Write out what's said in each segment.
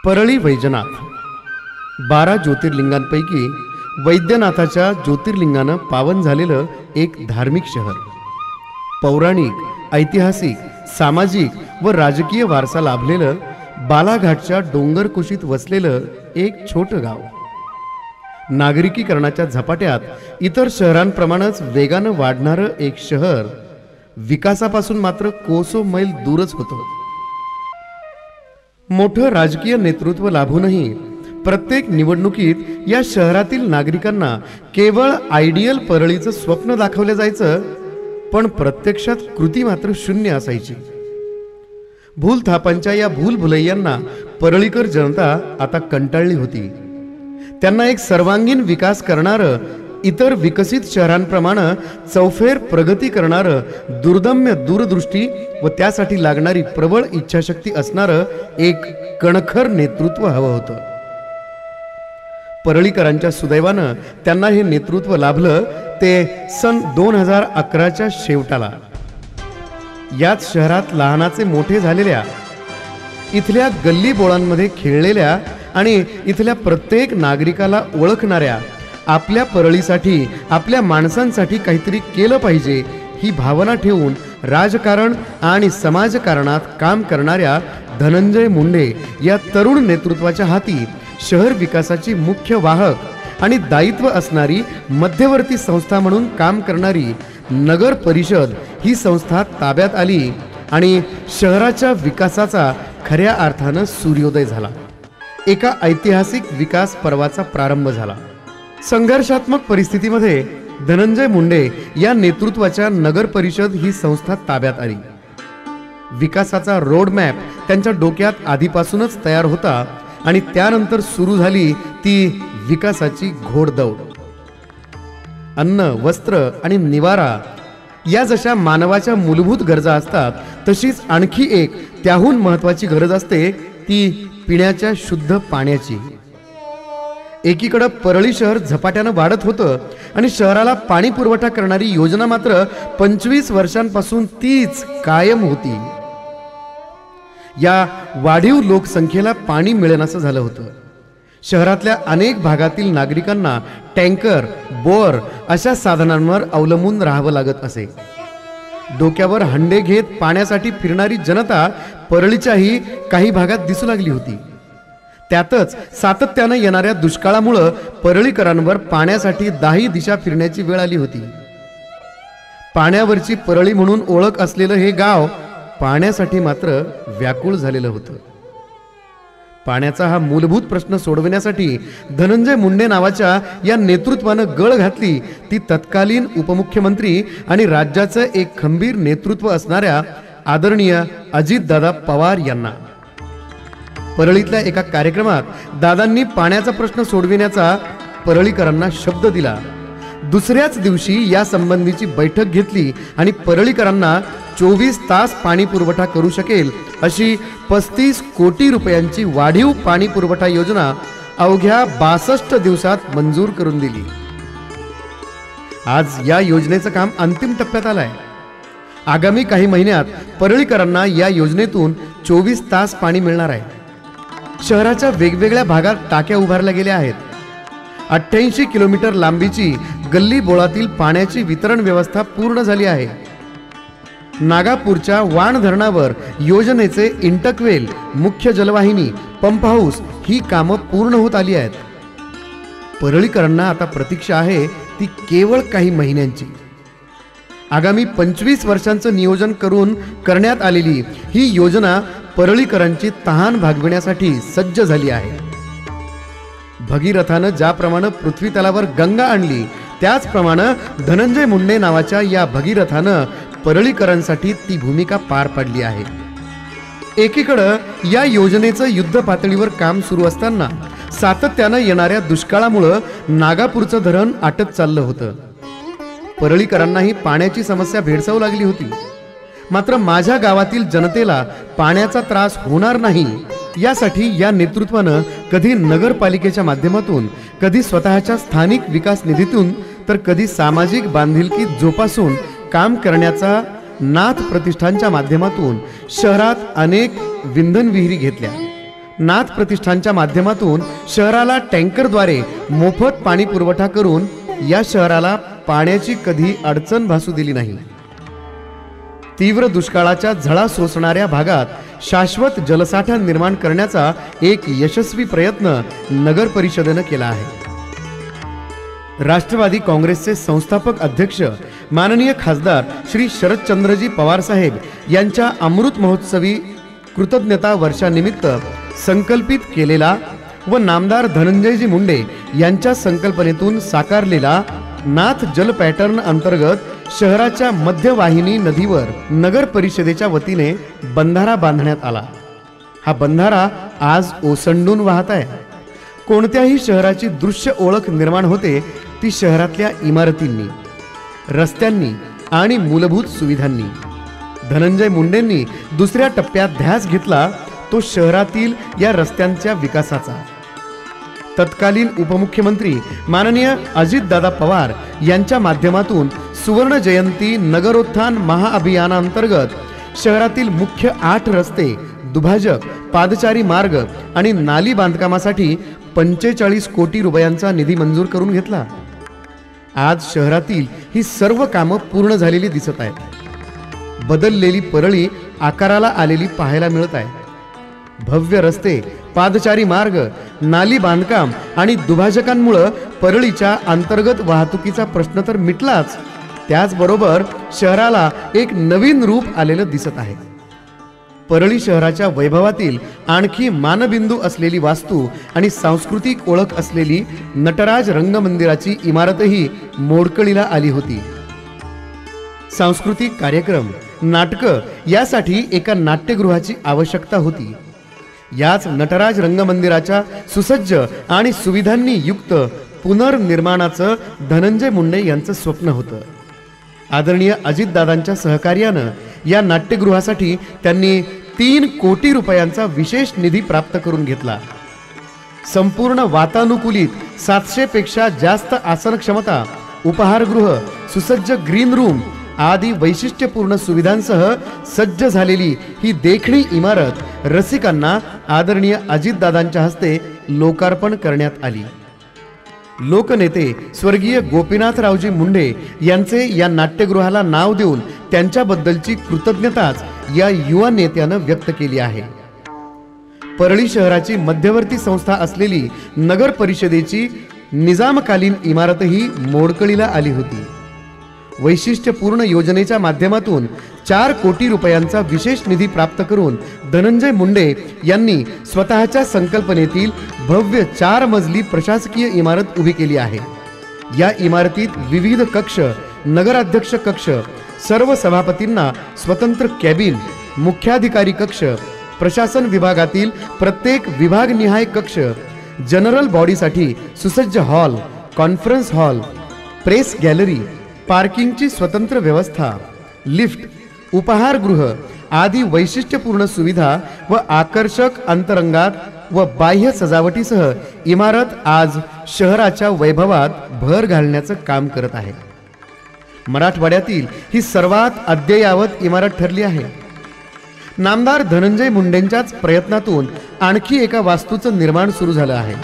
परळी वैजनाथ 12 ज्योतिर्लिंगांपैकी वैद्यनाथाच्या ज्योतिर्लिंगानं पावन झालेलं एक धार्मिक शहर. पौराणिक, ऐतिहासिक, सामाजिक व राजकीय वारसा लाभलेलं बालाघाटच्या डोंगरकुशीत वसलेलं एक छोटं गाव. नागरिकीकरणाच्या झपाट्यात इतर शहरांप्रमाणेच वेगानं वाढणारं एक शहर विकासापासून मात्र कोसो मैल दूरच होतं. मोठं राजकीय नेतृत्व लाभूनही प्रत्येक निवडणुकीत या शहरातील नागरिकांना केवळ आयडियल परळीचं स्वप्न दाखवलं जायचं, पण प्रत्यक्षात कृती मात्र शून्य असायची. भूलथापांच्या या भूलभुलैयांना परळीकर जनता आता कंटाळली होती. त्यांना एक सर्वांगीण विकास करणारं, इतर विकसित शहरांप्रमाणे चौफेर प्रगती करणारं, दुर्दम्य दूरदृष्टी व त्यासाठी लागणारी प्रबळ इच्छाशक्ती असणारं एक कणखर नेतृत्व हवं होतं. परळीकरांच्या सुदैवानं त्यांना हे नेतृत्व लाभलं ते सन 2011च्या शेवटाला. याच शहरात लहानाचे मोठे झालेल्या, इथल्या गल्ली बोळांमध्ये खेळलेल्या आणि इथल्या प्रत्येक नागरिकाला ओळखणाऱ्या, आपल्या परळीसाठी, आपल्या माणसांसाठी काहीतरी केलं पाहिजे ही भावना ठेवून राजकारण आणि समाजकारणात काम करणाऱ्या धनंजय मुंडे या तरुण नेतृत्वाच्या हाती शहर विकासाची मुख्य वाहक आणि दायित्व असणारी मध्यवर्ती संस्था म्हणून काम करणारी नगर परिषद ही संस्था ताब्यात आली आणि शहराच्या विकासाचा खऱ्या अर्थानं सूर्योदय झाला. एका ऐतिहासिक विकास पर्वाचा प्रारंभ झाला. संघर्षात्मक परिस्थितीमध्ये धनंजय मुंडे या नेतृत्वाच्या नगर परिषद ही संस्था ताब्यात आली. विकासाचा रोडमॅप त्यांच्या डोक्यात आधीपासूनच तयार होता आणि त्यानंतर सुरू झाली ती विकासाची घोडदौड. अन्न, वस्त्र आणि निवारा या जशा मानवाच्या मूलभूत गरजा असतात, तशीच आणखी एक त्याहून महत्त्वाची गरज असते ती पिण्याच्या शुद्ध पाण्याची. एकीकडे परळी शहर झपाट्यानं वाढत होतं आणि शहराला पाणी पुरवठा करणारी योजना मात्र 25 वर्षांपासून तीच कायम होती. या वाढीव लोकसंख्येला पाणी मिळेनासं झालं होतं. शहरातल्या अनेक भागातील नागरिकांना टँकर, बोअर अशा साधनांवर अवलंबून राहावं लागत असे. डोक्यावर हंडे घेत पाण्यासाठी फिरणारी जनता परळीच्याही काही भागात दिसू लागली होती. त्यातच सातत्यानं येणाऱ्या दुष्काळामुळं परळीकरांवर पाण्यासाठी 10 दिशा फिरण्याची वेळ आली होती. पाण्यावरची परळी म्हणून ओळख असलेलं हे गाव पाण्यासाठी मात्र व्याकुळ झालेलं होतं. पाण्याचा हा मूलभूत प्रश्न सोडविण्यासाठी धनंजय मुंडे नावाच्या या नेतृत्वानं गळ घातली ती तत्कालीन उपमुख्यमंत्री आणि राज्याचं एक खंबीर नेतृत्व असणाऱ्या आदरणीय अजितदादा पवार यांना. परळीतल्या एका कार्यक्रमात दादांनी पाण्याचा प्रश्न सोडविण्याचा परळीकरांना शब्द दिला. दुसऱ्याच दिवशी या संबंधीची बैठक घेतली आणि परळीकरांना 24 तास पाणी पुरवठा करू शकेल अशी 35 कोटी रुपयांची वाढीव पाणी पुरवठा योजना अवघ्या 62 दिवसात मंजूर करून दिली. आज या योजनेचं काम अंतिम टप्प्यात आलंय. आगामी काही महिन्यात परळीकरांना या योजनेतून 24 तास पाणी मिळणार आहे. शहराच्या वेगवेगळ्या भागात टाक्या उभारल्या गेल्या आहेत. 88 किलोमीटर लांबीची गल्ली बोळातील पाण्याची वितरण व्यवस्था पूर्ण झाली आहे. नागापूरच्या वाण धरणावर योजनेचे इंटकवेल, मुख्य जलवाहिनी, पंप हाऊस ही कामं पूर्ण होत आली आहेत. परळीकरांना आता प्रतीक्षा आहे ती केवळ काही महिन्यांची. आगामी 25 वर्षांचं नियोजन करून करण्यात आलेली ही योजना परळीकरांची तहान भागविण्यासाठी सज्ज झाली आहे. भगीरथानं ज्याप्रमाणे पृथ्वी तलावर गंगा आणली, त्याचप्रमाणे धनंजय मुंडे नावाच्या या भगीरथानं परळीकरांसाठी ती भूमिका पार पाडली आहे. एकीकडं या योजनेचं युद्ध पातळीवर काम सुरू असताना सातत्यानं येणाऱ्या दुष्काळामुळं नागापूरचं धरण आटत चाललं होतं. परळीकरांनाही पाण्याची समस्या भेडसावू लागली होती. मात्र माझ्या गावातील जनतेला पाण्याचा त्रास होणार नाही यासाठी या नेतृत्वानं कधी नगरपालिकेच्या माध्यमातून, कधी स्वतःच्या स्थानिक विकास निधीतून, तर कधी सामाजिक बांधिलकी जोपासून काम करण्याचा नाथ प्रतिष्ठानच्या माध्यमातून शहरात अनेक विंधन विहिरी घेतल्या. नाथ प्रतिष्ठानच्या माध्यमातून शहराला टँकरद्वारे मोफत पाणी पुरवठा करून या शहराला पाण्याची कधी अडचण भासू दिली नाही. तीव्र दुष्काळाच्या झळा सोसणाऱ्या भागात शाश्वत जलसाठा निर्माण करण्याचा एक यशस्वी प्रयत्न नगर परिषदेने केला आहे. राष्ट्रवादी काँग्रेसचे संस्थापक अध्यक्ष माननीय खासदार श्री शरदचंद्रजी पवार साहेब यांच्या अमृत महोत्सवी कृतज्ञता वर्षानिमित्त संकल्पित केलेला व नामदार धनंजयजी मुंडे यांच्या संकल्पनेतून साकारलेला नाथ जल पॅटर्न अंतर्गत शहराच्या मध्यवाहिनी नदीवर नगर परिषदेच्या वतीने बंधारा बांधण्यात आला. हा बंधारा आज ओसंडून वाहत आहे. कोणत्याही शहराची दृश्य ओळख निर्माण होते ती शहरातल्या इमारतींनी, रस्त्यांनी आणि मूलभूत सुविधांनी. धनंजय मुंडेंनी दुसऱ्या टप्प्यात ध्यास घेतला तो शहरातील या रस्त्यांच्या विकासाचा. तत्कालीन उपमुख्यमंत्री माननीय अजितदादा पवार यांच्या माध्यमातून सुवर्ण जयंती नगरोत्थान महाअभियानांतर्गत शहरातील मुख्य 8 रस्ते, दुभाजक, पादचारी मार्ग आणि नाली बांधकामासाठी 45 कोटी रुपयांचा निधी मंजूर करून घेतला. आज शहरातील ही सर्व कामं पूर्ण झालेली दिसत आहेत. बदललेली परळी आकाराला आलेली पाहायला मिळत आहे. भव्य रस्ते, पादचारी मार्ग, नाली बांधकाम आणि दुभाजकांमुळे परळीच्या अंतर्गत वाहतुकीचा प्रश्न तर मिटलाच, त्याचबरोबर शहराला एक नवीन रूप आलेलं दिसत आहे. परळी शहराच्या वैभवातील आणखी मानबिंदू असलेली वास्तू आणि सांस्कृतिक ओळख असलेली नटराज रंगमंदिराची इमारतही मोडकळीला आली होती. सांस्कृतिक कार्यक्रम, नाटकं यासाठी एका नाट्यगृहाची आवश्यकता होती. याच नटराज रंगमंदिराच्या सुसज्ज आणि सुविधांनी युक्त पुनर्निर्माणाचं धनंजय मुंडे यांचं स्वप्न होतं. आदरणीय अजितदादांच्या सहकार्यानं या नाट्यगृहासाठी त्यांनी 3 कोटी रुपयांचा विशेष निधी प्राप्त करून घेतला. संपूर्ण वातानुकूलित 700 पेक्षा जास्त आसन क्षमता, उपहारगृह, सुसज्ज ग्रीन रूम आदी वैशिष्ट्यपूर्ण सुविधांसह सज्ज झालेली ही देखणी इमारत रसिकांना आदरणीय अजितदादांच्या हस्ते लोकार्पण करण्यात आली. लोकनेते स्वर्गीय गोपीनाथरावजी मुंडे यांचे या नाट्यगृहाला नाव देऊन त्यांच्याबद्दलची कृतज्ञताच या युवा नेत्यानं व्यक्त केली आहे. परळी शहराची मध्यवर्ती संस्था असलेली नगर परिषदेची निजामकालीन इमारतही मोडकळीला आली होती. वैशिष्ट्यपूर्ण योजनेच्या माध्यमातून 4 कोटी रुपयांचा विशेष निधी प्राप्त करून धनंजय मुंडे यांनी स्वतःच्या संकल्पनेतील भव्य 4 मजली प्रशासकीय इमारत उभी केली आहे. या इमारतीत विविध कक्ष, नगराध्यक्ष कक्ष, सर्व सभापतींना स्वतंत्र कॅबिन, मुख्याधिकारी कक्ष, प्रशासन विभागातील प्रत्येक विभागनिहाय कक्ष, जनरल बॉडीसाठी सुसज्ज hall, conference hall, press gallery, पार्किंगची स्वतंत्र व्यवस्था, लिफ्ट, उपहारगृह आदी वैशिष्ट्यपूर्ण सुविधा व आकर्षक अंतरंगात व बाह्य सजावटीसह इमारत आज शहराच्या वैभवात भर घालण्याचं काम करत आहे. मराठवाड्यातील ही सर्वात अद्ययावत इमारत ठरली आहे. नामदार धनंजय मुंडेंच्याच प्रयत्नातून आणखी एका वास्तूचं निर्माण सुरू झालं आहे.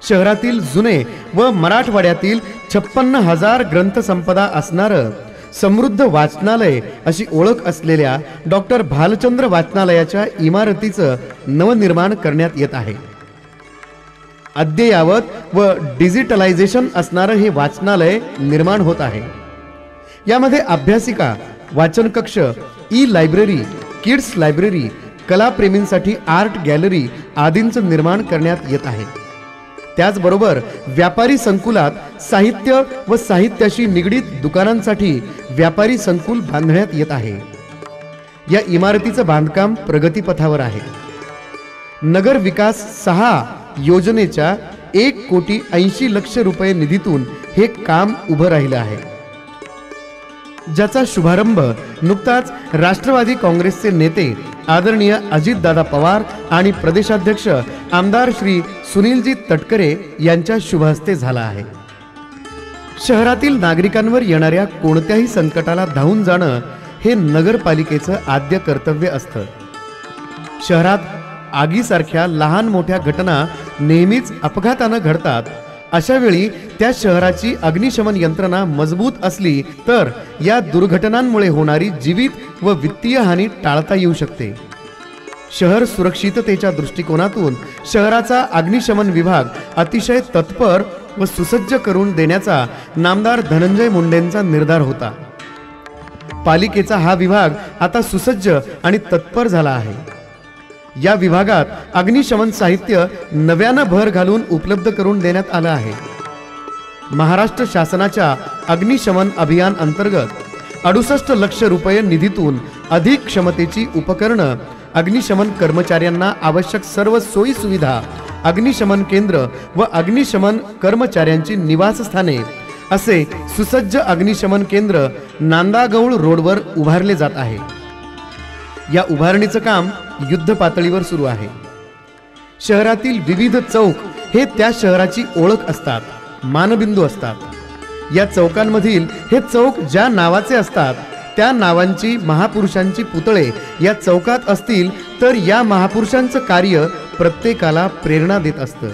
शहरातील जुने व मराठवाड्यातील 56,000 ग्रंथसंपदा असणारं समृद्ध वाचनालय अशी ओळख असलेल्या डॉक्टर भालचंद्र वाचनालयाच्या इमारतीचं नवनिर्माण करण्यात येत आहे. अद्ययावत व डिजिटलायझेशन असणारं हे वाचनालय निर्माण होत आहे. यामध्ये अभ्यासिका, वाचन कक्ष, ई लायब्ररी, किड्स लायब्ररी, कलाप्रेमींसाठी आर्ट गॅलरी आदींचं निर्माण करण्यात येत आहे. त्याचबरोबर व्यापारी संकुलात साहित्य व साहित्याशी निगडीत दुकानांसाठी व्यापारी संकुल बांधण्यात येत आहे. या इमारतीचं बांधकाम प्रगतीपथावर आहे. नगर विकास 6 योजनेच्या 1,80,00,000 रुपये निधीतून हे काम उभं राहिलं आहे, ज्याचा शुभारंभ नुकताच राष्ट्रवादी काँग्रेसचे नेते आदरणीय अजितदादा पवार आणि प्रदेशाध्यक्ष आमदार श्री सुनीलजी तटकरे यांच्या शुभहस्ते झाला आहे. शहरातील नागरिकांवर येणाऱ्या कोणत्याही संकटाला धावून जाणं हे नगरपालिकेचं आद्य कर्तव्य असतं. शहरात आगीसारख्या लहान मोठ्या घटना नेहमीच अपघातानं घडतात, अशा वेळी त्या शहराची अग्निशमन यंत्रणा मजबूत असली तर या दुर्घटनांमुळे होणारी जीवित व वित्तीय हानी टाळता येऊ शकते. शहर सुरक्षिततेच्या दृष्टिकोनातून शहराचा अग्निशमन विभाग अतिशय तत्पर व सुसज्ज करून देण्याचा नामदार धनंजय मुंडेंचा निर्धार होता. पालिकेचा हा विभाग आता सुसज्ज आणि तत्पर झाला आहे. या विभागात अग्निशमन साहित्य नव्यानं भर घालून उपलब्ध करून देण्यात आलं आहे. महाराष्ट्र शासनाच्या अग्निशमन अभियान अंतर्गत 68 लक्ष रुपये निधीतून अधिक क्षमतेची उपकरणं, अग्निशमन कर्मचाऱ्यांना आवश्यक सर्व सोयी सुविधा, अग्निशमन केंद्र व अग्निशमन कर्मचाऱ्यांची निवासस्थाने असे सुसज्ज अग्निशमन केंद्र नांदागौळ रोडवर उभारले जात आहे. या उभारणीचं काम युद्ध पातळीवर सुरू आहे. शहरातील विविध चौक हे त्या शहराची ओळख असतात, मानबिंदू असतात. या चौकांमधील हे चौक ज्या नावाचे असतात त्या नावांची महापुरुषांची पुतळे या चौकात असतील तर या महापुरुषांचं कार्य प्रत्येकाला प्रेरणा देत असतं.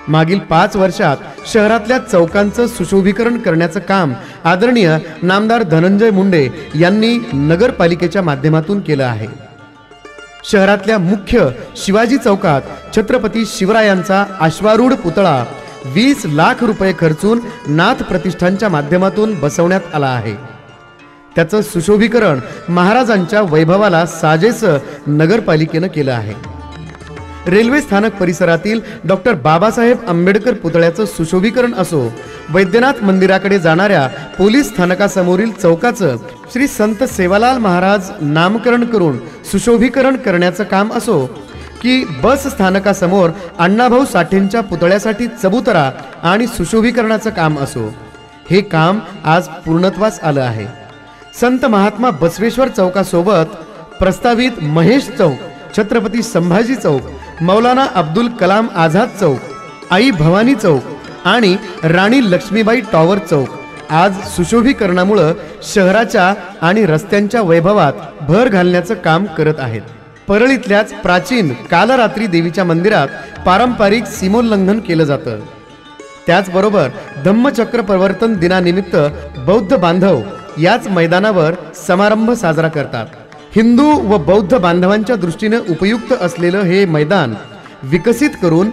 मागील 5 वर्षात शहरातल्या चौकांचं सुशोभीकरण करण्याचं काम आदरणीय नामदार धनंजय मुंडे यांनी नगरपालिकेच्या माध्यमातून केलं आहे. शहरातल्या मुख्य शिवाजी चौकात छत्रपती शिवरायांचा अश्वारूढ पुतळा 20 लाख रुपये खर्चून नाथ प्रतिष्ठानच्या माध्यमातून बसवण्यात आला आहे. त्याचं सुशोभीकरण महाराजांच्या वैभवाला साजेसं नगरपालिकेनं केलं आहे. रेल्वे स्थानक परिसरातील डॉक्टर बाबासाहेब आंबेडकर पुतळ्याचं सुशोभीकरण असो, वैद्यनाथ मंदिराकडे जाणाऱ्या पोलीस स्थानकासमोरील चौकाचं श्री संत सेवालाल महाराज नामकरण करून सुशोभीकरण करण्याचं काम असो, की बस स्थानकासमोर अण्णाभाऊ साठेंच्या पुतळ्यासाठी चबुतरा आणि सुशोभीकरणाचं काम असो, हे काम आज पूर्णत्वास आलं आहे. संत महात्मा बसवेश्वर चौकासोबत प्रस्तावित महेश चौक, छत्रपती संभाजी चौक, मौलाना अब्दुल कलाम आझाद चौक, आई भवानी चौक आणि राणी लक्ष्मीबाई टॉवर चौक आज सुशोभीकरणामुळे शहराच्या आणि रस्त्यांच्या वैभवात भर घालण्याचं काम करत आहेत. परळीतल्याच प्राचीन कालरात्री देवीच्या मंदिरात पारंपरिक सीमोल्लंघन केलं जातं. त्याचबरोबर धम्मचक्र प्रवर्तन दिनानिमित्त बौद्ध बांधव याच मैदानावर समारंभ साजरा करतात. हिंदू व बौद्ध बांधवांच्या दृष्टीने उपयुक्त असलेलं हे मैदान विकसित करून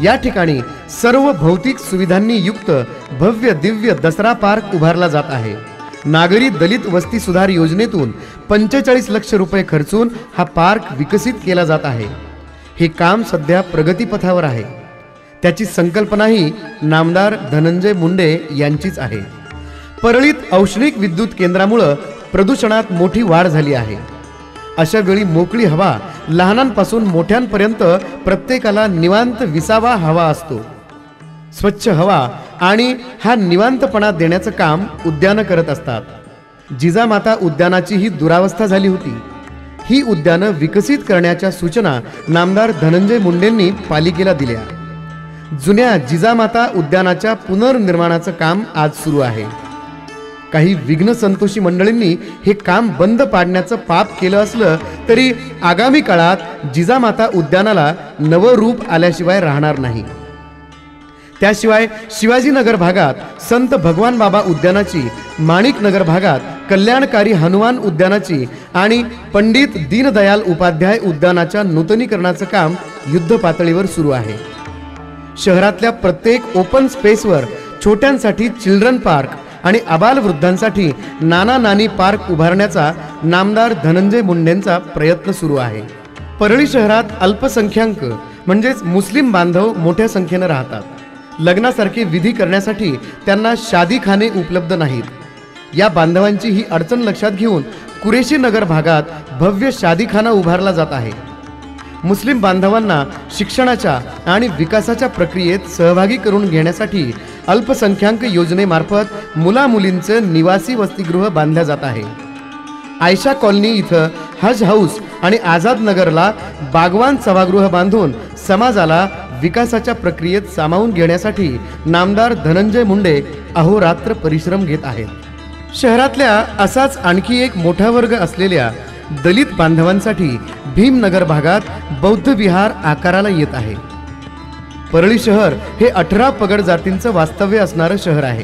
या ठिकाणी सर्व भौतिक सुविधांनी युक्त भव्य दिव्य दसरा पार्क उभारला जात आहे. नागरी दलित वस्ती सुधार योजनेतून 45 लक्ष रुपये खर्चून हा पार्क विकसित केला जात आहे. हे काम सध्या प्रगतीपथावर आहे. त्याची संकल्पनाही नामदार धनंजय मुंडे यांचीच आहे. परळीत औष्णिक विद्युत केंद्रामुळे प्रदूषणात मोठी वाढ झाली आहे. अशा वेळी मोकळी हवा लहानांपासून मोठ्यांपर्यंत प्रत्येकाला निवांत विसावा हवा असतो. स्वच्छ हवा आणि हा निवांतपणा देण्याचं काम उद्यानं करत असतात. जिजामाता उद्यानाची ही दुरावस्था झाली होती. ही उद्यानं विकसित करण्याच्या सूचना नामदार धनंजय मुंडेंनी पालिकेला दिल्या. जुन्या जिजामाता उद्यानाच्या पुनर्निर्माणाचं काम आज सुरू आहे. काही विघ्न संतोषी मंडळींनी हे काम बंद पाडण्याचं पाप केलं असलं तरी आगामी काळात जिजामाता उद्यानाला नवं रूप आल्याशिवाय राहणार नाही. त्याशिवाय शिवाजीनगर भागात संत भगवान बाबा उद्यानाची, माणिक नगर भागात कल्याणकारी हनुमान उद्यानाची आणि पंडित दीनदयाल उपाध्याय उद्यानाच्या नूतनीकरणाचं काम युद्ध पातळीवर सुरू आहे. शहरातल्या प्रत्येक ओपन स्पेसवर छोट्यांसाठी चिल्ड्रन पार्क आणि आबालवृद्धांसाठी नाना नानी पार्क उभारण्याचा नामदार धनंजय मुंडेंचा प्रयत्न सुरू आहे. परळी शहरात अल्पसंख्याक म्हणजेच मुस्लिम बांधव मोठ्या संख्येने राहतात. लग्नासारखे विधी करण्यासाठी त्यांना शादीखाने उपलब्ध नाहीत. या बांधवांची ही अडचण लक्षात घेऊन कुरेशी नगर भागात भव्य शादीखाना उभारला जात आहे. मुस्लिम बांधवांना शिक्षणाच्या आणि विकासाच्या प्रक्रियेत सहभागी करून घेण्यासाठी अल्पसंख्याक योजनेमार्फत मुलामुलींचं निवासी वसतिगृह बांधल्या जात आहे. आयशा कॉलनी इथं हज हाऊस आणि आझाद नगरला बागवान सभागृह बांधून समाजाला विकासाच्या प्रक्रियेत सामावून घेण्यासाठी नामदार धनंजय मुंडे अहोरात्र परिश्रम घेत आहेत. शहरातल्या असाच आणखी एक मोठा वर्ग असलेल्या दलित बांधवांसाठी भीमनगर भागात बौद्ध विहार आकाराला येत आहे। परळी शहर हे 18 पगड जातींचं वास्तव्य असणारं शहर आहे।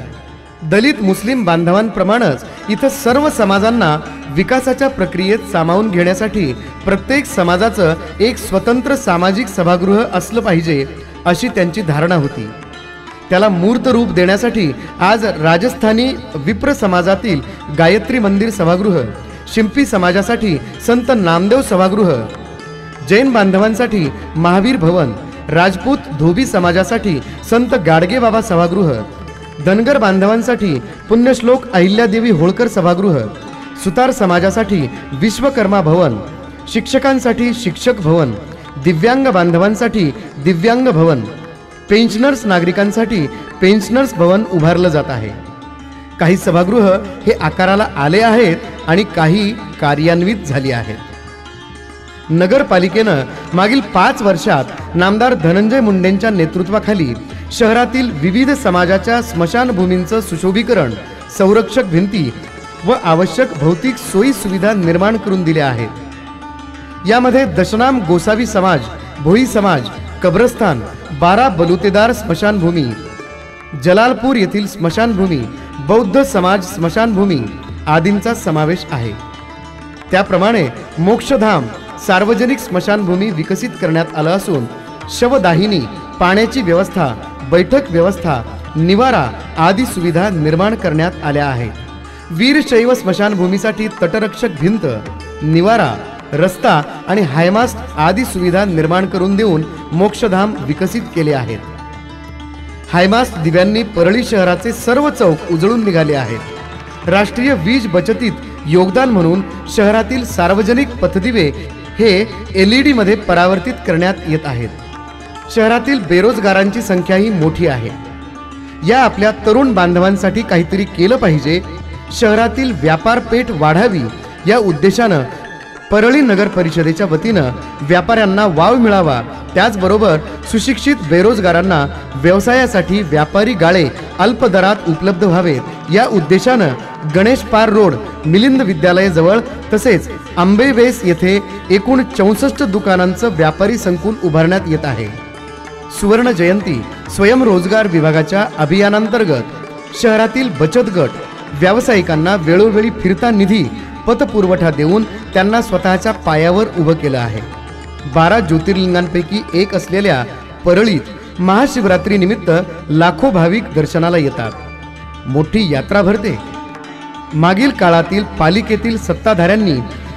दलित मुस्लिम बांधवांप्रमाणेच इथं सर्व समाजांना विकासाच्या प्रक्रियेत सामावून घेण्यासाठी प्रत्येक समाजाचं एक स्वतंत्र सामाजिक सभागृह असलं पाहिजे अशी त्यांची धारणा होती। त्याला मूर्त रूप देण्यासाठी आज राजस्थानी विप्र समाजातील गायत्री मंदिर सभागृह, शिंपी समाजासाठी संत नामदेव सभागृह, जैन बांधवांसाठी महावीर भवन, राजपूत धोबी समाजासाठी संत गाडगे बाबा सभागृह, धनगर बांधवांसाठी पुण्यश्लोक अहिल्यादेवी होळकर सभागृह, सुतार समाजासाठी विश्वकर्मा भवन, शिक्षकांसाठी शिक्षक भवन, दिव्यांग बांधवांसाठी दिव्यांग भवन, पेन्शनर्स नागरिकांसाठी पेन्शनर्स भवन उभारलं जात आहे। काही सभागृह हे आकाराला आले आहेत आणि काही कार्यान्वित झाली आहेत। नगरपालिकेनं मागील 5 वर्षात नामदार धनंजय मुंडेंच्या नेतृत्वाखाली शहरातील विविध समाजाच्या स्मशानभूमींचं सुशोभीकरण, संरक्षक भिंती व आवश्यक भौतिक सोयी सुविधा निर्माण करून दिल्या आहेत। यामध्ये दशनाम गोसावी समाज, भोई समाज, कब्रस्तान, 12 बलुतेदार स्मशानभूमी, जलालपूर येथील स्मशानभूमी, बौद्ध समाज स्मशानभूमी आदींचा समावेश आहे। त्याप्रमाणे मोक्षधाम सार्वजनिक स्मशानभूमी विकसित करण्यात आलं असून शवदाहिनी, पाण्याची व्यवस्था, बैठक व्यवस्था, निवारा आदी सुविधा निर्माण करण्यात आल्या आहेत। वीरशैव स्मशानभूमीसाठी तटरक्षक भिंत, निवारा, रस्ता आणि हायमास्ट आदी सुविधा निर्माण करून देऊन मोक्षधाम विकसित केले आहेत। हायमास्ट दिव्यांनी परळी शहराचे सर्व चौक उजळून निघाले आहेत। राष्ट्रीय वीज बचतीत योगदान म्हणून शहरातील सार्वजनिक पथदिवे हे LED मध्ये परावर्तित करण्यात येत आहेत। शहरातील बेरोजगारांची संख्याही मोठी आहे। या आपल्या तरुण बांधवांसाठी काहीतरी केलं पाहिजे, शहरातील व्यापारपेठ वाढावी या उद्देशानं परळी नगर परिषदेच्या वतीनं व्यापाऱ्यांना वाव मिळावा, त्याचबरोबर सुशिक्षित बेरोजगारांना व्यवसायासाठी व्यापारी गाळे अल्प दरात उपलब्ध व्हावेत या उद्देशानं गणेश पार रोड मिलिंद विद्यालयाजवळ तसेच आंबेवेस येथे एकूण 64 दुकानांचं व्यापारी संकुल उभारण्यात येत आहे। सुवर्ण जयंती स्वयंरोजगार विभागाच्या अभियानांतर्गत शहरातील बचत गट व्यावसायिकांना वेळोवेळी फिरता निधी पतपुरवठा देऊन त्यांना स्वतःच्या पायावर उभं केलं आहे। 12 ज्योतिर्लिंगांपैकी एक असलेल्या परळीत महाशिवरात्री निमित्त लाखो भाविक दर्शनाला येतात। मोठी यात्रा भरते। मागील काळातील पालिकेतील सत्ताधाऱ्यांनी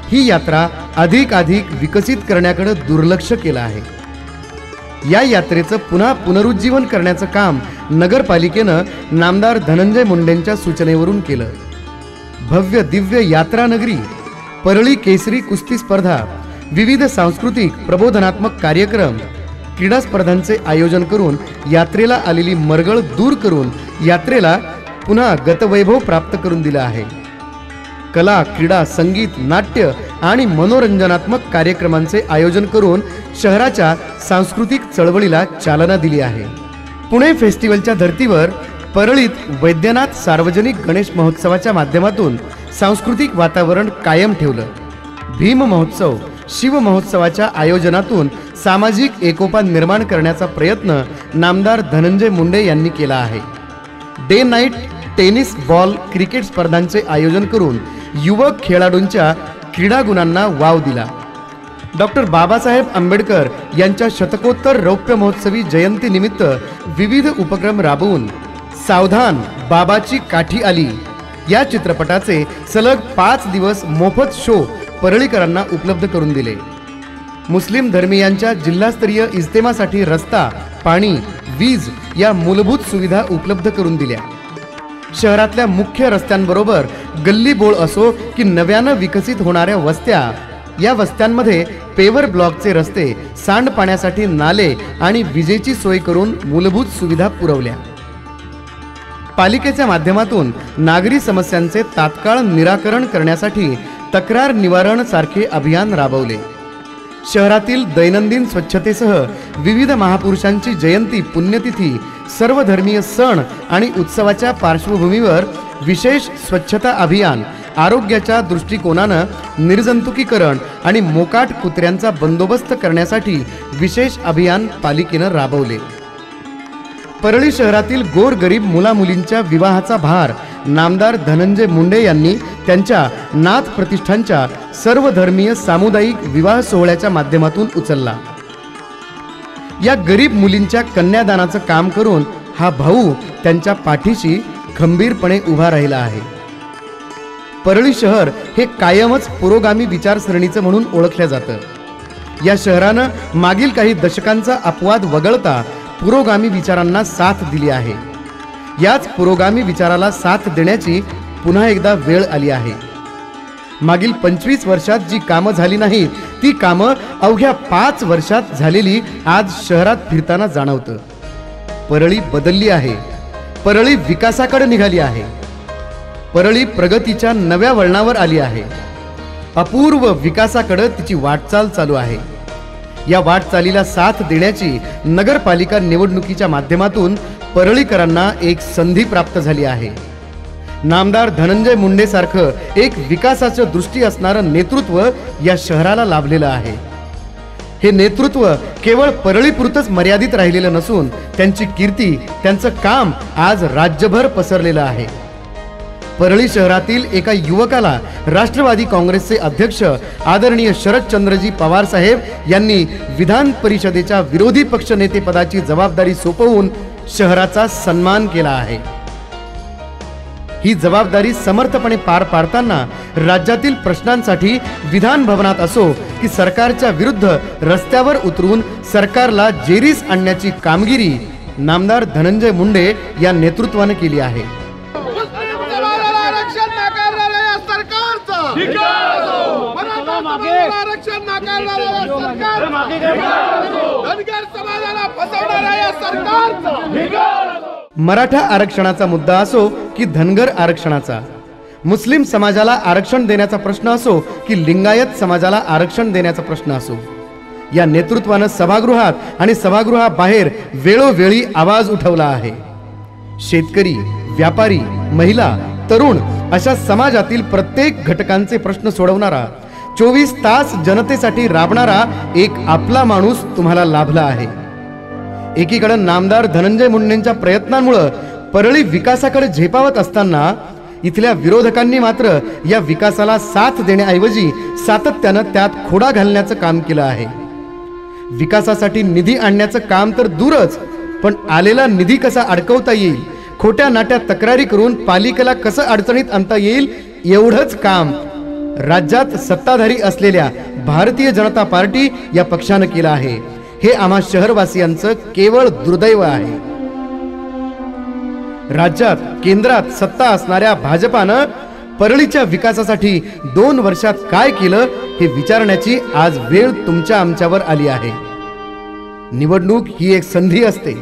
ही यात्रा अधिक विकसित करण्याकडे दुर्लक्ष केलं आहे। या यात्रेचं पुन्हा पुनरुज्जीवन करण्याचं काम नगरपालिकेनं नामदार धनंजय मुंडेंच्या सूचनेवरून केलं। भव्य दिव्य यात्रा नगरी, परळी केसरी कुस्ती स्पर्धा, विविध सांस्कृतिक प्रबोधनात्मक कार्यक्रम, क्रीडा स्पर्धांचे आयोजन करून यात्रेला आलेली मरगळ दूर करून यात्रेला पुन्हा गतवैभव प्राप्त करून दिलं आहे। कला, क्रीडा, संगीत, नाट्य आणि मनोरंजनात्मक कार्यक्रमांचे आयोजन करून शहराच्या सांस्कृतिक चळवळीला चालना दिली आहे। पुणे फेस्टिवलच्या धर्तीवर परळीत वैद्यनाथ सार्वजनिक गणेश महोत्सवाच्या माध्यमातून सांस्कृतिक वातावरण कायम ठेवलं। भीम महोत्सव, शिव महोत्सवाच्या आयोजनातून सामाजिक एकोपा निर्माण करण्याचा प्रयत्न नामदार धनंजय मुंडे यांनी केला आहे। Day night tennis ball cricket स्पर्धांचे आयोजन करून युवक खेळाडूंच्या क्रीडा गुणांना वाव दिला। डॉक्टर बाबासाहेब आंबेडकर यांच्या शतकोत्तर रौप्य महोत्सवी जयंतीनिमित्त विविध उपक्रम राबवून सावधान बाबाची काठी आली या चित्रपटाचे सलग 5 दिवस मोफत शो परळीकरांना उपलब्ध करून दिले। मुस्लिम धर्मीयांच्या जिल्हास्तरीय इज्तेमासाठी रस्ता, पाणी, वीज या मूलभूत सुविधा उपलब्ध करून दिल्या। शहरातल्या मुख्य रस्त्यांबरोबर गल्ली बोळ असो की नव्यानं विकसित होणाऱ्या वस्त्या, या वस्त्यांमध्ये पेवर ब्लॉकचे रस्ते, सांडपाण्यासाठी नाले आणि विजेची सोय करून मूलभूत सुविधा पुरवल्या। पालिकेच्या माध्यमातून नागरी समस्यांचे तात्काळ निराकरण करण्यासाठी तक्रार निवारण सारखे अभियान राबवले। शहरातील दैनंदिन स्वच्छतेसह विविध महापुरुषांची जयंती, पुण्यतिथी, सर्व धर्मीय सण आणि उत्सवाच्या पार्श्वभूमीवर विशेष स्वच्छता अभियान आरोग्याच्या दृष्टिकोनानं निर्जंतुकीकरण आणि मोकाट कुत्र्यांचा बंदोबस्त करण्यासाठी विशेष अभियान पालिकेनं राबवले. परळी शहरातील गोरगरीब मुलामुलींच्या विवाहाचा भार नामदार धनंजय मुंडे यांनी त्यांच्या नाथ प्रतिष्ठानच्या सर्वधर्मीय सामुदायिक विवाह सोहळ्याच्या माध्यमातून उचलला. या गरीब मुलींच्या कन्यादानाचं काम करून हा भाऊ त्यांच्या पाठीशी खंबीरपणे उभा राहिला आहे. परळी शहर हे कायमच पुरोगामी विचारसरणीचं म्हणून ओळखलं जातं. या शहरानं मागील काही दशकांचा अपवाद वगळता पुरोगामी विचारांना साथ दिली आहे. याच पुरोगामी विचाराला साथ देण्याची पुन्हा एकदा वेळ आली आहे. मागील 25 वर्षात जी कामं झाली नाहीत ती कामं अवघ्या 5 वर्षात झालेली आज शहरात फिरताना जाणवतं. परळी बदलली आहे. परळी विकासाकडे निघाली आहे. परळी प्रगतीच्या नव्या वळणावर आली आहे. अपूर्व विकासाकडे तिची वाटचाल चालू आहे. या वाटचालीला साथ देण्याची नगरपालिका निवडणुकीच्या माध्यमातून परळीकरांना एक संधी प्राप्त झाली आहे. नामदार धनंजय मुंडे सारखं एक विकासाचं दृष्टी असणारं नेतृत्व या शहराला लाभलेलं आहे. हे नेतृत्व केवळ परळीपुरतंच मर्यादित राहिलेलं नसून त्यांची कीर्ती, त्यांचं काम आज राज्यभर पसरलेलं आहे. परळी शहरातील एका युवकाला राष्ट्रवादी काँग्रेसचे अध्यक्ष आदरणीय शरदचंद्रजी पवार साहेब यांनी विधान परिषदेच्या विरोधी पक्षनेतेपदाची जबाबदारी सोपवून शहराचा सन्मान केला आहे. ही जबाबदारी समर्थपणे पार पाडताना राज्यातील प्रश्नांसाठी विधान भवनात असो की सरकारच्या विरुद्ध रस्त्यावर उतरून सरकारला जेरीस आणण्याची कामगिरी नामदार धनंजय मुंडे या नेतृत्वाने केली आहे. मराठा आरक्षणाचा मुद्दा असो की धनगर आरक्षणाचा, मुस्लिम समाजाला आरक्षण देण्याचा प्रश्न असो की लिंगायत समाजाला आरक्षण देण्याचा प्रश्न असो, या नेतृत्वानं सभागृहात आणि सभागृहाबाहेर वेळोवेळी आवाज उठवला आहे. शेतकरी, व्यापारी, महिला, तरुण अशा समाजातील प्रत्येक घटकांचे प्रश्न सोडवणारा, 24 तास जनतेसाठी राबणारा एक आपला माणूस तुम्हाला लाभला आहे. एकीकडे नामदार धनंजय मुंडेंच्या प्रयत्नांमुळे परळी विकासाकडे झेपावत असताना इथल्या विरोधकांनी मात्र या विकासाला साथ देण्याऐवजी सातत्यानं त्यात खोडा घालण्याचं काम केलं आहे. विकासासाठी निधी आणण्याचं काम तर दूरच, पण आलेला निधी कसा अडकवता येईल, खोट्या नाट्या तक्रारी करून पालिकेला कसं अडचणीत आणता येईल एवढंच काम राज्यात सत्ताधारी असलेल्या भारतीय जनता पार्टी या पक्षानं केलं आहे. हे आम्हा शहरवासियांचं केवळ दुर्दैव आहे. राज्यात केंद्रात सत्ता असणाऱ्या भाजपानं परळीच्या विकासासाठी 2 वर्षात काय केलं हे विचारण्याची आज वेळ तुमच्या आमच्यावर आली आहे. निवडणूक ही एक संधी असते.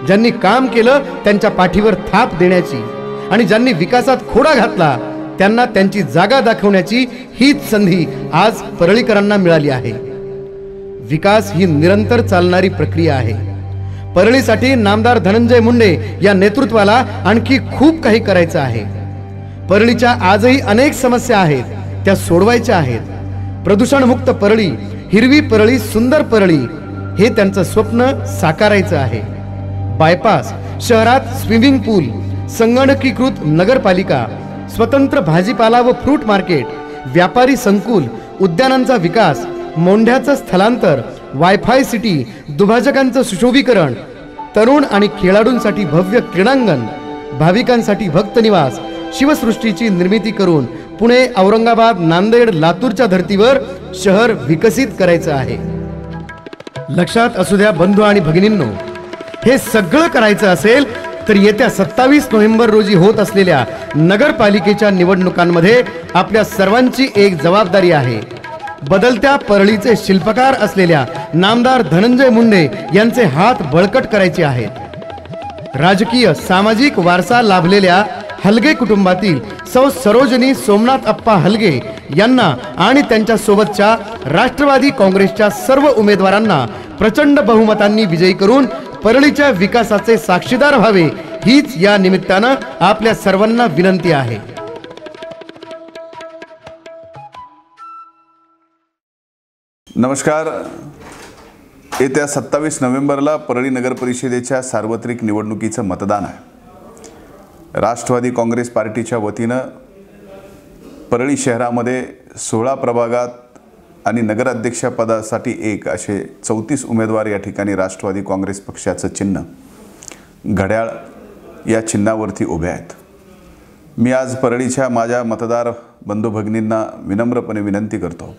ज्यांनी काम केलं त्यांच्या पाठीवर थाप देण्याची आणि ज्यांनी विकासात खोडा घातला त्यांना त्यांची जागा दाखवण्याची हीच संधी आज परळीकरांना मिळाली आहे. विकास ही निरंतर चालणारी प्रक्रिया आहे. परळीसाठी नामदार धनंजय मुंडे या नेतृत्वाला आणखी खूप काही करायचं आहे. परळीच्या आजही अनेक समस्या आहेत, त्या सोडवायच्या आहेत. प्रदूषणमुक्त परळी, हिरवी परळी, सुंदर परळी हे त्यांचं स्वप्न साकारायचं आहे. बायपास, शहरात स्विमिंग पूल, संगणकीकृत नगरपालिका, स्वतंत्र भाजीपाला व फ्रूट मार्केट, व्यापारी संकुल, उद्यानांचा विकास, मोंढ्याचं स्थलांतर, वायफाय सिटी, दुभाजकांचं सुशोभीकरण, तरुण आणि खेळाडूंसाठी भव्य क्रीडांगण, भाविकांसाठी भक्त निवास, शिवसृष्टीची निर्मिती करून पुणे, औरंगाबाद, नांदेड, लातूरच्या धर्तीवर शहर विकसित करायचं आहे. लक्षात असू द्या बंधू आणि भगिनींनो, हे सगळं करायचं असेल तर येत्या 27 नोव्हेंबर रोजी होत असलेल्या नगरपालिकेच्या निवडणुकांमध्ये आपल्या सर्वांची एक जबाबदारी आहे. बदलत्या परळीचे शिल्पकार असलेल्या नामदार धनंजय मुंडे यांचे हात बळकट करायचे आहेत. राजकीय सामाजिक वारसा लाभलेल्या हलगे कुटुंबातील सौ सरोजनी सोमनाथ अप्पा हलगे यांना आणि त्यांच्या सोबतच्या राष्ट्रवादी काँग्रेसच्या सर्व उमेदवारांना प्रचंड बहुमतांनी विजयी करून परळीच्या विकासाचे साक्षीदार व्हावे हीच या निमित्तानं आपल्या सर्वांना विनंती आहे. नमस्कार. येत्या 27 नोव्हेंबरला परळी नगर परिषदेच्या सार्वत्रिक निवडणुकीचं मतदान आहे. राष्ट्रवादी काँग्रेस पार्टीच्या वतीनं परळी शहरामध्ये 16 प्रभागात आणि नगराध्यक्षपदासाठी एक असे 34 उमेदवार या ठिकाणी राष्ट्रवादी काँग्रेस पक्षाचं चिन्ह घड्याळ या चिन्हावरती उभे आहेत. मी आज परळीच्या माझ्या मतदार बंधू भगिनींना विनम्रपणे विनंती करतो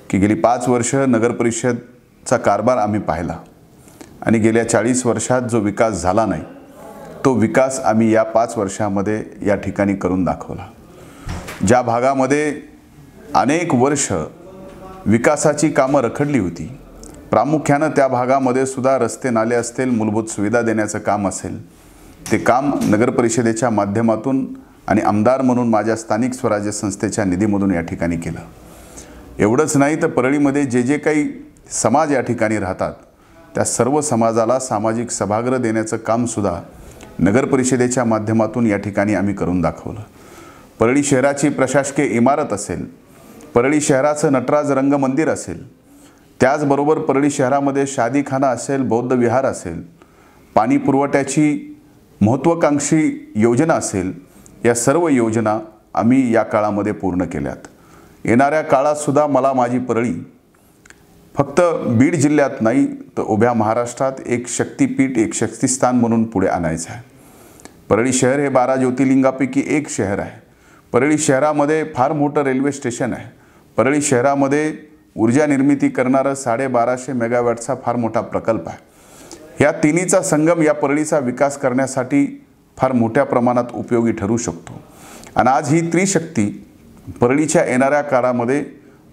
की गेली 5 वर्ष नगर परिषदचा कारभार आम्ही पाहिला आणि गेल्या 40 वर्षात जो विकास झाला नाही तो विकास आम्ही या 5 वर्षामध्ये या ठिकाणी करून दाखवला. ज्या भागामध्ये अनेक वर्ष विकासाची कामं रखडली होती, प्रामुख्यानं त्या भागामध्ये सुद्धा रस्ते नाले असतील, मूलभूत सुविधा देण्याचं काम असेल, ते काम नगर परिषदेच्या माध्यमातून आणि आमदार म्हणून माझ्या स्थानिक स्वराज्य संस्थेच्या निधीमधून या ठिकाणी केलं. एवढंच नाही तर परळीमध्ये जे काही समाज या ठिकाणी राहतात त्या सर्व समाजाला सामाजिक सभागृह देण्याचं कामसुद्धा नगर परिषदेच्या माध्यमातून या ठिकाणी आम्ही करून दाखवलं. परळी शहराची प्रशासकीय इमारत असेल, परळी शहराचं नटराज रंगमंदिर असेल, त्याचबरोबर परळी शहरामध्ये शादीखाना असेल, बौद्ध विहार असेल, पाणी पुरवठ्याची महत्त्वाकांक्षी योजना असेल, या सर्व योजना आम्ही या काळामध्ये पूर्ण केल्यात. येणाऱ्या काळातसुद्धा मला माझी परळी फक्त बीड जिल्ह्यात नाही तर उभ्या महाराष्ट्रात एक शक्तिपीठ, एक शक्तिस्थान म्हणून पुढे आणायचं आहे. परळी शहर हे 12 ज्योतिर्लिंगापैकी एक शहर आहे. परळी शहरामध्ये फार मोठं रेल्वे स्टेशन आहे. परळी शहरामध्ये ऊर्जा निर्मिती करणारं 1250 मेगावॅटचा फार मोठा प्रकल्प आहे. या तिन्हीचा संगम या परळीचा विकास करण्यासाठी फार मोठ्या प्रमाणात उपयोगी ठरू शकतो. आणि आज ही त्रिशक्ती परळीच्या येणाऱ्या काळामध्ये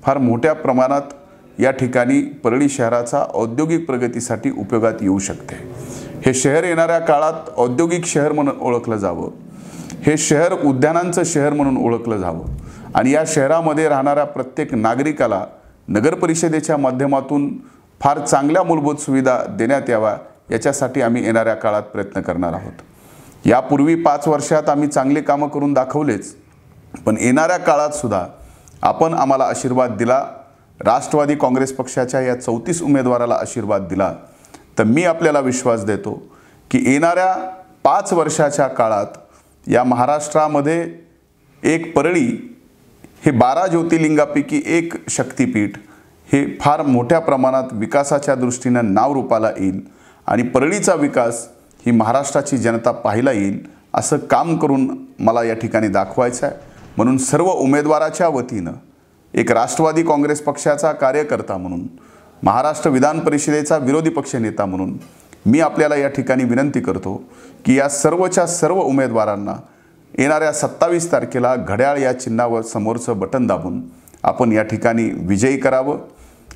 फार मोठ्या प्रमाणात या ठिकाणी परळी शहराचा औद्योगिक प्रगतीसाठी उपयोगात येऊ शकते. हे शहर येणाऱ्या काळात औद्योगिक शहर म्हणून ओळखलं जावं, हे शहर उद्यानांचं शहर म्हणून ओळखलं जावं आणि या शहरामध्ये राहणाऱ्या प्रत्येक नागरिकाला नगर परिषदेच्या माध्यमातून फार चांगल्या मूलभूत सुविधा देण्यात याव्या, याच्यासाठी आम्ही येणाऱ्या काळात प्रयत्न करणार आहोत. यापूर्वी 5 वर्षात आम्ही चांगले कामं करून दाखवलेच, पण येणाऱ्या काळातसुद्धा आपण आम्हाला आशीर्वाद दिला, राष्ट्रवादी काँग्रेस पक्षाच्या या 34 उमेदवाराला आशीर्वाद दिला, तर मी आपल्याला विश्वास देतो की येणाऱ्या 5 वर्षाच्या काळात या महाराष्ट्रामध्ये एक परळी हे 12 ज्योतिर्लिंगापैकी एक शक्तिपीठ हे फार मोठ्या प्रमाणात विकासाच्या दृष्टीनं नाव रूपाला येईल आणि परळीचा विकास ही महाराष्ट्राची जनता पाहायला येईल असं काम करून मला या ठिकाणी दाखवायचं आहे. म्हणून सर्व उमेदवाराच्या वतीनं एक राष्ट्रवादी काँग्रेस पक्षाचा कार्यकर्ता म्हणून, महाराष्ट्र विधान परिषदेचा विरोधी पक्षनेता म्हणून मी आपल्याला या ठिकाणी विनंती करतो की या सर्वच्या सर्व उमेदवारांना येणाऱ्या 27 तारखेला घड्याळ या चिन्हावर समोरचं बटन दाबून आपण या ठिकाणी विजयी करावं.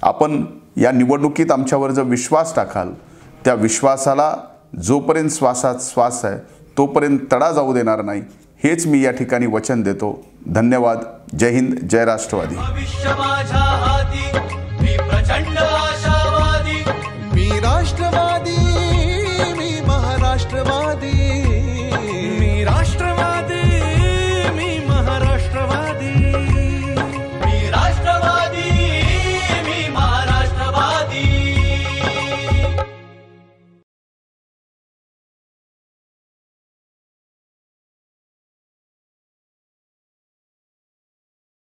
आपण या निवडणुकीत आमच्यावर जो विश्वास टाकाल त्या विश्वासाला जोपर्यंत श्वासात श्वास आहे तोपर्यंत तडा जाऊ देणार नाही, हेच मी या ठिकाणी वचन देतो. धन्यवाद. जय हिंद, जय राष्ट्रवादी.